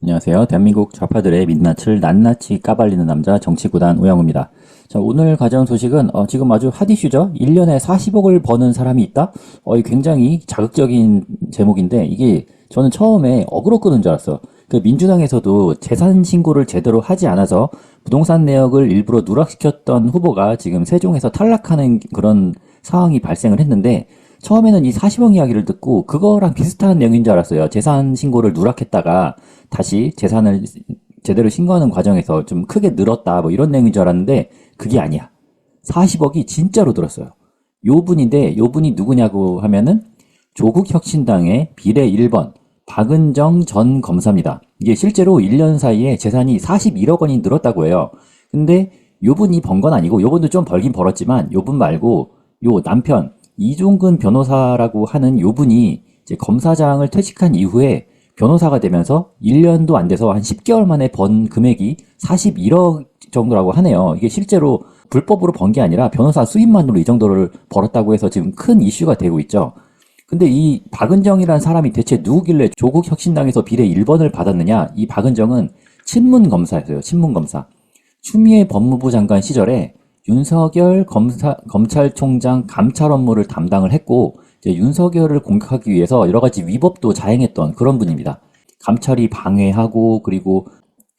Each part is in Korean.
안녕하세요. 대한민국 좌파들의 민낯을 낱낱이 까발리는 남자 정치구단 우영우입니다. 자, 오늘 가져온 소식은 지금 아주 핫 이슈죠. 1년에 40억을 버는 사람이 있다? 이 굉장히 자극적인 제목인데 이게 저는 처음에 어그로 끄는 줄 알았어요. 그 민주당에서도 재산 신고를 제대로 하지 않아서 부동산 내역을 일부러 누락시켰던 후보가 지금 세종에서 탈락하는 그런 상황이 발생을 했는데 처음에는 이 40억 이야기를 듣고 그거랑 비슷한 내용인 줄 알았어요. 재산 신고를 누락했다가 다시 재산을 제대로 신고하는 과정에서 좀 크게 늘었다 뭐 이런 내용인 줄 알았는데 그게 아니야. 40억이 진짜로 들었어요. 요 분인데 요 분이 누구냐고 하면은 조국혁신당의 비례 1번 박은정 전 검사입니다. 이게 실제로 1년 사이에 재산이 41억 원이 늘었다고 해요. 근데 요 분이 번 건 아니고 요 분도 좀 벌긴 벌었지만 요 분 말고 요 남편 이종근 변호사라고 하는 요 분이 이제 검사장을 퇴직한 이후에 변호사가 되면서 1년도 안 돼서 한 10개월 만에 번 금액이 41억 정도라고 하네요. 이게 실제로 불법으로 번 게 아니라 변호사 수입만으로 이 정도를 벌었다고 해서 지금 큰 이슈가 되고 있죠. 근데 이 박은정이라는 사람이 대체 누구길래 조국혁신당에서 비례 1번을 받았느냐? 이 박은정은 친문검사였어요. 친문검사. 추미애 법무부 장관 시절에 윤석열 검찰총장 감찰 업무를 담당을 했고 이제 윤석열을 공격하기 위해서 여러 가지 위법도 자행했던 그런 분입니다. 감찰이 방해하고 그리고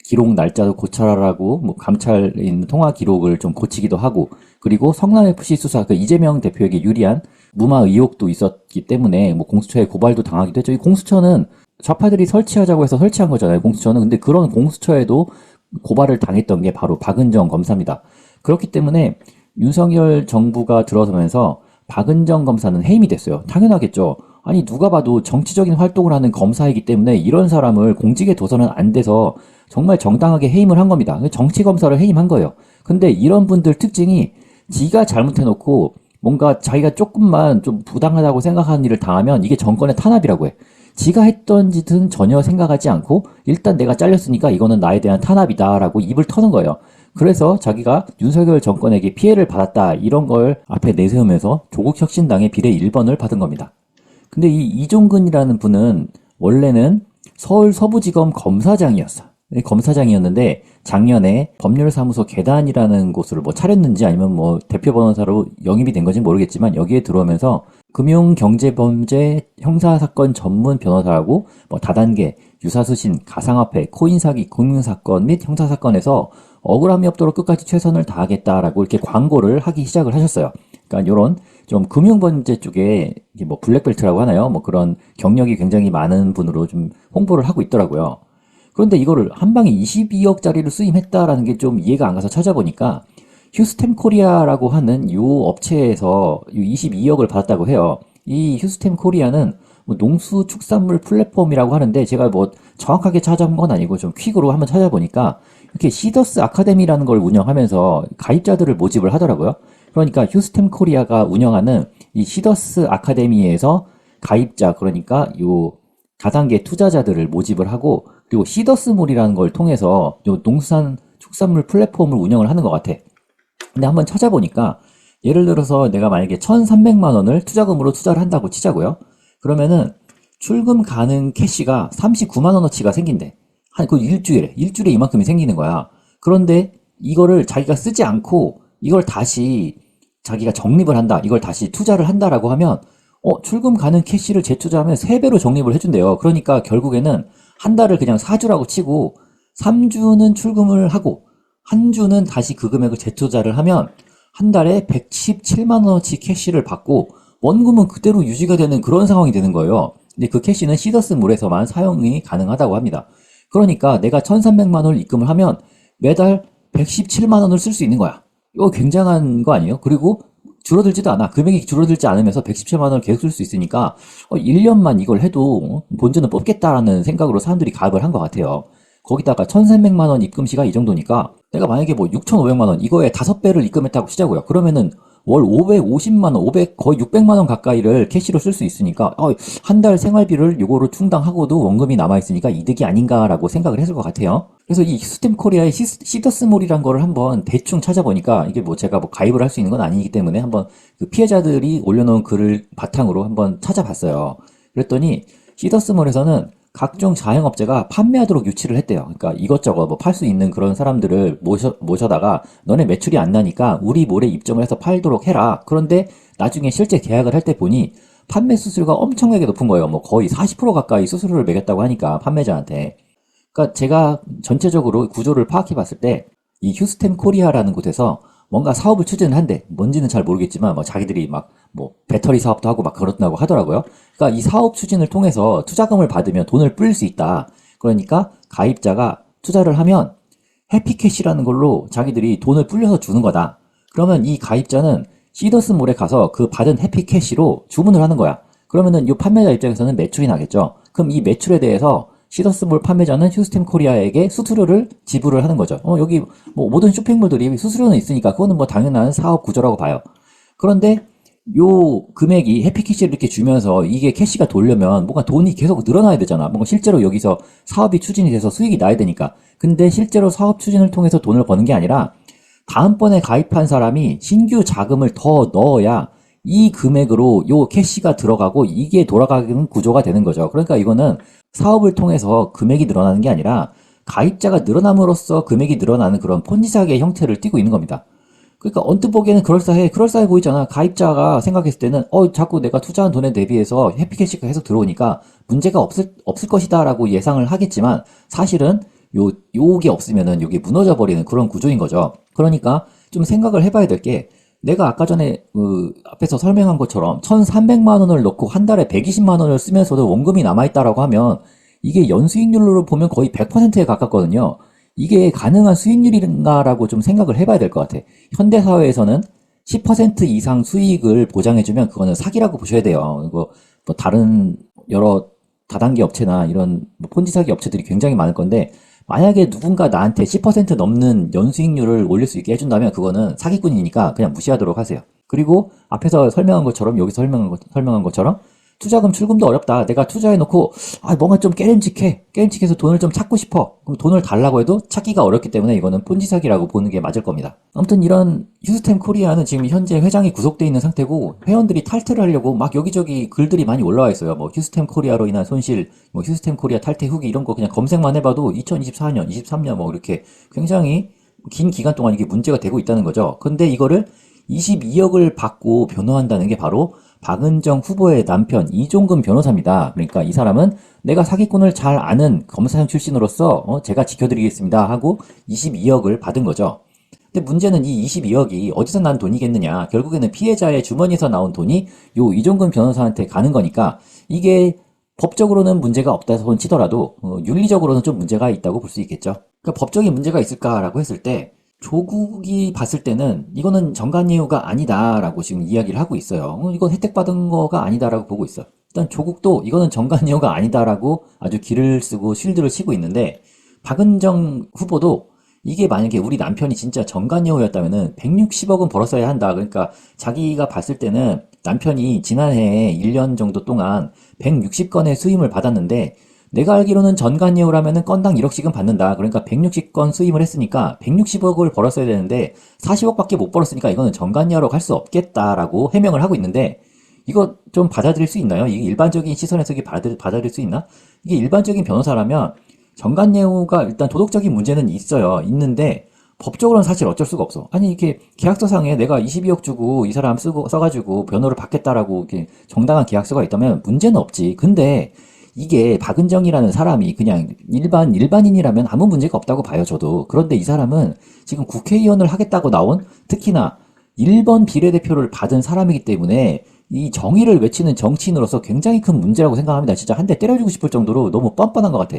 기록 날짜도 고쳐라라고 뭐 감찰에 있는 통화 기록을 좀 고치기도 하고 그리고 성남FC 수사 그 이재명 대표에게 유리한 무마 의혹도 있었기 때문에 뭐 공수처에 고발도 당하기도 했죠. 이 공수처는 좌파들이 설치하자고 해서 설치한 거잖아요. 공수처는. 근데 그런 공수처에도 고발을 당했던 게 바로 박은정 검사입니다. 그렇기 때문에 윤석열 정부가 들어서면서 박은정 검사는 해임이 됐어요. 당연하겠죠. 아니 누가 봐도 정치적인 활동을 하는 검사이기 때문에 이런 사람을 공직에 둬서는 안 돼서 정말 정당하게 해임을 한 겁니다. 정치 검사를 해임한 거예요. 근데 이런 분들 특징이 지가 잘못해놓고 뭔가 자기가 조금만 좀 부당하다고 생각하는 일을 당하면 이게 정권의 탄압이라고 해. 지가 했던 짓은 전혀 생각하지 않고 일단 내가 잘렸으니까 이거는 나에 대한 탄압이다라고 입을 터는 거예요. 그래서 자기가 윤석열 정권에게 피해를 받았다 이런 걸 앞에 내세우면서 조국혁신당의 비례 1번을 받은 겁니다. 근데 이 이종근이라는 분은 원래는 서울 서부지검 검사장이었어. 검사장이었는데 작년에 법률사무소 계단이라는 곳을 뭐 차렸는지 아니면 뭐 대표 변호사로 영입이 된 건지 모르겠지만 여기에 들어오면서 금융경제범죄 형사사건 전문 변호사라고 뭐 다단계, 유사수신, 가상화폐, 코인사기, 금융사건 및 형사사건에서 억울함이 없도록 끝까지 최선을 다하겠다라고 이렇게 광고를 하기 시작을 하셨어요. 그러니까 이런 좀 금융범죄 쪽에 뭐 블랙벨트라고 하나요? 뭐 그런 경력이 굉장히 많은 분으로 좀 홍보를 하고 있더라고요. 그런데 이거를 한 방에 22억짜리를 수임했다라는 게 좀 이해가 안 가서 찾아보니까 휴스템 코리아라고 하는 요 업체에서 22억을 받았다고 해요. 이 휴스템 코리아는 뭐 농수축산물 플랫폼이라고 하는데 제가 뭐 정확하게 찾아본 건 아니고 좀 퀵으로 한번 찾아보니까 이렇게 시더스 아카데미라는 걸 운영하면서 가입자들을 모집을 하더라고요. 그러니까 휴스템 코리아가 운영하는 이 시더스 아카데미에서 가입자 그러니까 요 다단계 투자자들을 모집을 하고 그리고 시더스몰이라는 걸 통해서 요 농수산 축산물 플랫폼을 운영을 하는 것 같아. 근데 한번 찾아보니까 예를 들어서 내가 만약에 1,300만 원을 투자금으로 투자를 한다고 치자고요. 그러면은 출금 가능 캐시가 39만 원어치가 생긴대. 그 일주일에 이만큼이 생기는 거야. 그런데 이거를 자기가 쓰지 않고 이걸 다시 자기가 적립을 한다. 이걸 다시 투자를 한다라고 하면 출금 가능 캐시를 재투자하면 3배로 적립을 해준대요. 그러니까 결국에는 한 달을 그냥 4주라고 치고 3주는 출금을 하고 한 주는 다시 그 금액을 재투자를 하면 한 달에 117만 원어치 캐시를 받고 원금은 그대로 유지가 되는 그런 상황이 되는 거예요. 근데 그 캐시는 시더스몰에서만 사용이 가능하다고 합니다. 그러니까 내가 1,300만 원을 입금을 하면 매달 117만 원을 쓸 수 있는 거야. 이거 굉장한 거 아니에요? 그리고 줄어들지도 않아. 금액이 줄어들지 않으면서 117만 원을 계속 쓸 수 있으니까 1년만 이걸 해도 본전은 뽑겠다라는 생각으로 사람들이 가입을 한 것 같아요. 거기다가 1,300만 원 입금 시가 이 정도니까 내가 만약에 뭐 6,500만 원 이거에 5배를 입금했다고 치자고요. 그러면은 월 550만 원, 500 거의 600만 원 가까이를 캐시로 쓸 수 있으니까 한 달 생활비를 요거로 충당하고도 원금이 남아 있으니까 이득이 아닌가라고 생각을 했을 것 같아요. 그래서 이 스템 코리아의 시더스몰이란 거를 한번 대충 찾아보니까 이게 뭐 제가 뭐 가입을 할 수 있는 건 아니기 때문에 한번 그 피해자들이 올려놓은 글을 바탕으로 한번 찾아봤어요. 그랬더니 시더스몰에서는 각종 자영업자가 판매하도록 유치를 했대요. 그러니까 이것저것 뭐 팔 수 있는 그런 사람들을 모셔다가 너네 매출이 안 나니까 우리 몰에 입점을 해서 팔도록 해라. 그런데 나중에 실제 계약을 할 때 보니 판매 수수료가 엄청나게 높은 거예요. 뭐 거의 40% 가까이 수수료를 매겼다고 하니까 판매자한테. 그러니까 제가 전체적으로 구조를 파악해 봤을 때 이 휴스템 코리아라는 곳에서 뭔가 사업을 추진을 한대. 뭔지는 잘 모르겠지만 뭐 자기들이 막 뭐 배터리 사업도 하고 막 그렇다고 하더라고요. 그러니까 이 사업 추진을 통해서 투자금을 받으면 돈을 불릴 수 있다. 그러니까 가입자가 투자를 하면 해피캐시라는 걸로 자기들이 돈을 불려서 주는 거다. 그러면 이 가입자는 시더스몰에 가서 그 받은 해피캐시로 주문을 하는 거야. 그러면은 이 판매자 입장에서는 매출이 나겠죠. 그럼 이 매출에 대해서 시더스몰 판매자는 휴스템 코리아에게 수수료를 지불을 하는 거죠. 여기 뭐 모든 쇼핑몰들이 수수료는 있으니까 그거는 뭐 당연한 사업 구조라고 봐요. 그런데 요 금액이 해피캐시를 이렇게 주면서 이게 캐시가 돌려면 뭔가 돈이 계속 늘어나야 되잖아. 뭔가 실제로 여기서 사업이 추진이 돼서 수익이 나야 되니까. 근데 실제로 사업 추진을 통해서 돈을 버는 게 아니라 다음번에 가입한 사람이 신규 자금을 더 넣어야 이 금액으로 요 캐시가 들어가고 이게 돌아가는 구조가 되는 거죠. 그러니까 이거는 사업을 통해서 금액이 늘어나는 게 아니라 가입자가 늘어남으로써 금액이 늘어나는 그런 폰지사기의 형태를 띠고 있는 겁니다. 그러니까 언뜻 보기에는 그럴싸해 보이잖아. 가입자가 생각했을 때는 자꾸 내가 투자한 돈에 대비해서 해피캐시가 계속 들어오니까 문제가 없을 것이다라고 예상을 하겠지만 사실은 요게 없으면은 요게 무너져 버리는 그런 구조인 거죠. 그러니까 좀 생각을 해봐야 될 게 내가 아까 전에 앞에서 설명한 것처럼 1,300만 원을 넣고 한 달에 120만 원을 쓰면서도 원금이 남아있다라고 하면 이게 연수익률로 보면 거의 100%에 가깝거든요. 이게 가능한 수익률인가라고 좀 생각을 해봐야 될 것 같아. 현대사회에서는 10% 이상 수익을 보장해주면 그거는 사기라고 보셔야 돼요. 이거 뭐 다른 여러 다단계 업체나 이런 뭐 폰지 사기 업체들이 굉장히 많을 건데 만약에 누군가 나한테 10% 넘는 연수익률을 올릴 수 있게 해준다면 그거는 사기꾼이니까 그냥 무시하도록 하세요. 그리고 앞에서 설명한 것처럼 여기서 설명한 것처럼 투자금 출금도 어렵다. 내가 투자해놓고 뭔가 좀 깨름직해서 돈을 좀 찾고 싶어. 그럼 돈을 달라고 해도 찾기가 어렵기 때문에 이거는 폰지 사기라고 보는 게 맞을 겁니다. 아무튼 이런 휴스템 코리아는 지금 현재 회장이 구속돼 있는 상태고 회원들이 탈퇴를 하려고 막 여기저기 글들이 많이 올라와 있어요. 뭐 휴스템 코리아로 인한 손실, 뭐 휴스템 코리아 탈퇴 후기 이런 거 그냥 검색만 해봐도 2024년, 23년 뭐 이렇게 굉장히 긴 기간 동안 이게 문제가 되고 있다는 거죠. 근데 이거를 22억을 받고 변호한다는 게 바로 박은정 후보의 남편 이종근 변호사입니다. 그러니까 이 사람은 내가 사기꾼을 잘 아는 검사장 출신으로서 제가 지켜드리겠습니다 하고 22억을 받은 거죠. 근데 문제는 이 22억이 어디서 난 돈이겠느냐. 결국에는 피해자의 주머니에서 나온 돈이 요 이종근 변호사한테 가는 거니까 이게 법적으로는 문제가 없다 손 치더라도 윤리적으로는 좀 문제가 있다고 볼 수 있겠죠. 그러니까 법적인 문제가 있을까라고 했을 때 조국이 봤을 때는 이거는 정관예우가 아니다라고 지금 이야기를 하고 있어요. 이건 혜택받은 거가 아니다라고 보고 있어요. 일단 조국도 이거는 정관예우가 아니다라고 아주 기를 쓰고 쉴드를 치고 있는데 박은정 후보도 이게 만약에 우리 남편이 진짜 정관예우였다면은 160억은 벌었어야 한다. 그러니까 자기가 봤을 때는 남편이 지난해 1년 정도 동안 160건의 수임을 받았는데 내가 알기로는 전관예우라면은 건당 1억씩은 받는다. 그러니까 160건 수임을 했으니까 160억을 벌었어야 되는데 40억밖에 못 벌었으니까 이거는 전관예우로 갈 수 없겠다라고 해명을 하고 있는데 이거 좀 받아들일 수 있나요? 이게 일반적인 시선에서 이게 받아들일 수 있나? 이게 일반적인 변호사라면 전관예우가 일단 도덕적인 문제는 있는데 법적으로는 사실 어쩔 수가 없어. 아니 이렇게 계약서상에 내가 22억 주고 이 사람 써가지고 변호를 받겠다라고 이렇게 정당한 계약서가 있다면 문제는 없지. 근데 이게 박은정이라는 사람이 그냥 일반인이라면 아무 문제가 없다고 봐요, 저도. 그런데 이 사람은 지금 국회의원을 하겠다고 나온 특히나 1번 비례대표를 받은 사람이기 때문에 이 정의를 외치는 정치인으로서 굉장히 큰 문제라고 생각합니다. 진짜 한 대 때려주고 싶을 정도로 너무 뻔뻔한 것 같아.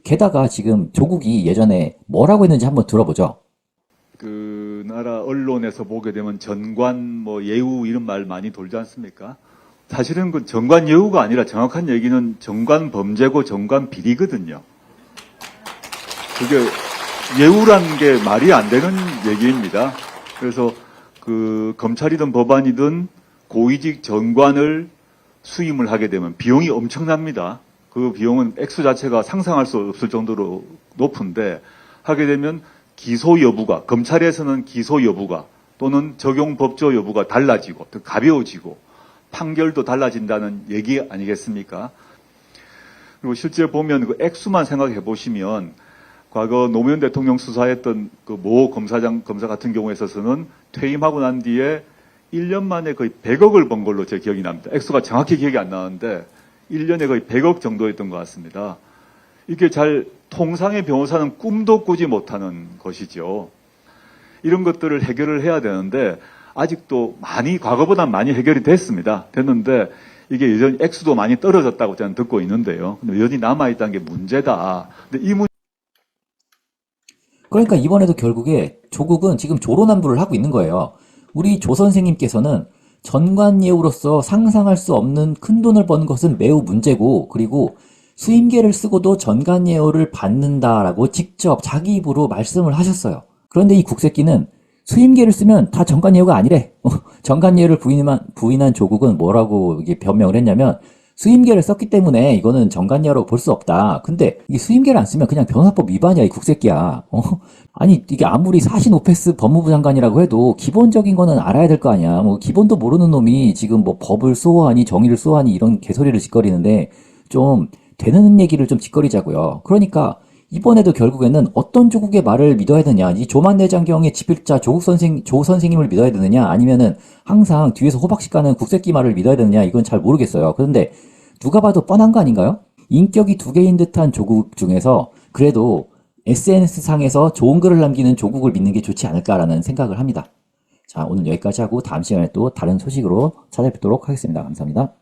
게다가 지금 조국이 예전에 뭐라고 했는지 한번 들어보죠. 그 나라 언론에서 보게 되면 전관 예우 이런 말 많이 돌지 않습니까? 사실은 그 정관 예우가 아니라 정확한 얘기는 정관 범죄고 정관 비리거든요. 그게 예우라는 게 말이 안 되는 얘기입니다. 그래서 그 검찰이든 법안이든 고위직 정관을 수임을 하게 되면 비용이 엄청납니다. 그 비용은 액수 자체가 상상할 수 없을 정도로 높은데 하게 되면 기소 여부가 검찰에서는 기소 여부가 또는 적용 법조 여부가 달라지고 더 가벼워지고 판결도 달라진다는 얘기 아니겠습니까? 그리고 실제 보면 그 액수만 생각해 보시면 과거 노무현 대통령 수사했던 그 모 검사 같은 경우에 있어서는 퇴임하고 난 뒤에 1년 만에 거의 100억을 번 걸로 제 기억이 납니다. 액수가 정확히 기억이 안 나는데 1년에 거의 100억 정도였던 것 같습니다. 이게 잘 통상의 변호사는 꿈도 꾸지 못하는 것이죠. 이런 것들을 해결을 해야 되는데 아직도 과거보다 많이 해결이 됐는데 이게 여전히 액수도 많이 떨어졌다고 저는 듣고 있는데요. 근데 여전히 남아있다는 게 문제다. 근데 이 그러니까 이번에도 결국에 조국은 지금 조로남불을 하고 있는 거예요. 우리 조 선생님께서는 전관예우로서 상상할 수 없는 큰 돈을 번 것은 매우 문제고, 그리고 수임계를 쓰고도 전관예우를 받는다라고 직접 자기 입으로 말씀을 하셨어요. 그런데 이 국새끼는 수임계를 쓰면 다 전관예우가 아니래. 전관예우를 부인한 조국은 뭐라고 이게 변명을 했냐면, 수임계를 썼기 때문에 이거는 전관예우라고 볼 수 없다. 근데 이 수임계를 안 쓰면 그냥 변호사법 위반이야, 이 국새끼야. 아니, 이게 아무리 사신 오페스 법무부 장관이라고 해도 기본적인 거는 알아야 될 거 아니야. 뭐 기본도 모르는 놈이 지금 뭐 법을 수호하니 정의를 수호하니 이런 개소리를 짓거리는데, 좀 되는 얘기를 좀 짓거리자고요. 그러니까 이번에도 결국에는 어떤 조국의 말을 믿어야 되냐, 이 조만내장경의 집필자 조 선생님을 믿어야 되느냐, 아니면은 항상 뒤에서 호박씩 가는 국새끼 말을 믿어야 되느냐, 이건 잘 모르겠어요. 그런데 누가 봐도 뻔한 거 아닌가요? 인격이 두 개인 듯한 조국 중에서 그래도 SNS상에서 좋은 글을 남기는 조국을 믿는 게 좋지 않을까라는 생각을 합니다. 자, 오늘 여기까지 하고 다음 시간에 또 다른 소식으로 찾아뵙도록 하겠습니다. 감사합니다.